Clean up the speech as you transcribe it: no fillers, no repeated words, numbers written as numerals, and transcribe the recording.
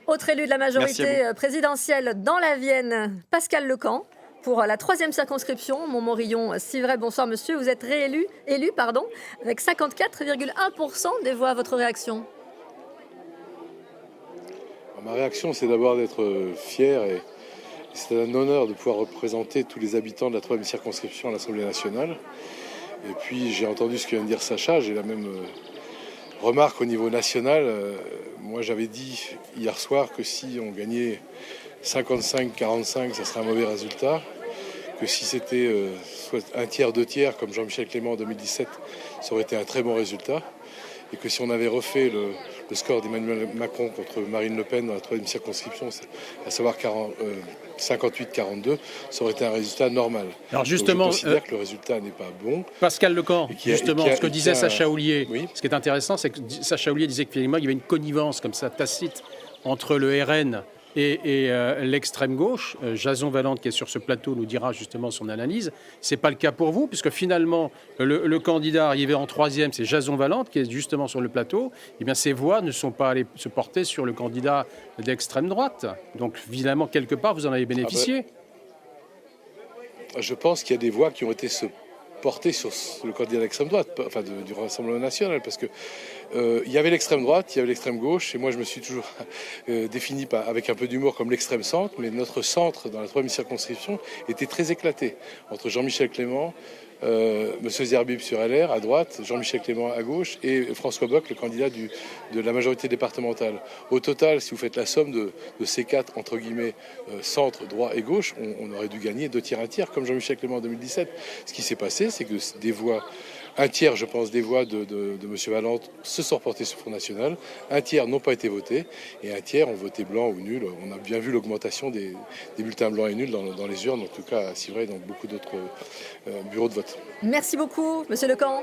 Autre élu de la Merci à majorité vous. présidentielle dans la Vienne, Pascal Lecamp. Pour la 3e circonscription, Montmorillon-Civray. Bonsoir monsieur, vous êtes élu, avec 54,1% des voix. Votre réaction? Ma réaction, c'est d'abord d'être fier et c'est un honneur de pouvoir représenter tous les habitants de la 3e circonscription à l'Assemblée nationale. Et puis j'ai entendu ce que vient de dire Sacha, j'ai la même remarque au niveau national. Moi j'avais dit hier soir que si on gagnait 55-45, ça serait un mauvais résultat. Que si c'était soit un tiers, deux tiers, comme Jean-Michel Clément en 2017, ça aurait été un très bon résultat. Et que si on avait refait le score d'Emmanuel Macron contre Marine Le Pen dans la 3e circonscription, à savoir 58-42, ça aurait été un résultat normal. Alors justement, donc je considère que le résultat n'est pas bon. Pascal Lecamp, justement, ce que disait Sacha Houlié, oui. Ce qui est intéressant, c'est que Sacha Houlié disait qu'il y avait une connivence comme ça tacite entre le RN et l'extrême gauche. Jason Valente, qui est sur ce plateau, nous dira justement son analyse. C'est pas le cas pour vous, puisque finalement, le candidat arrivé en 3e, c'est Jason Valente, qui est justement sur le plateau. Eh bien, ces voix ne sont pas allées se porter sur le candidat d'extrême droite. Donc, évidemment, quelque part, vous en avez bénéficié. Je pense qu'il y a des voix qui ont été portées sur le candidat d'extrême droite, enfin du Rassemblement national, parce que il y avait l'extrême droite, il y avait l'extrême gauche, et moi je me suis toujours défini avec un peu d'humour comme l'extrême centre, mais notre centre dans la 3e circonscription était très éclaté entre Jean-Michel Clément, Monsieur Zerbib sur LR à droite, Jean-Michel Clément à gauche et François Bock, le candidat de la majorité départementale. Au total, si vous faites la somme de ces quatre, entre guillemets, centre, droit et gauche, on aurait dû gagner 2 tiers, 1 tiers, comme Jean-Michel Clément en 2017. Ce qui s'est passé, c'est que des voix, un tiers, je pense, des voix de M. Valente se sont reportées sur le Front National, un tiers n'ont pas été votés, et un tiers ont voté blanc ou nul. On a bien vu l'augmentation des bulletins blancs et nuls dans les urnes, en tout cas à Civray et dans beaucoup d'autres bureaux de vote. Merci beaucoup, monsieur Lecamp.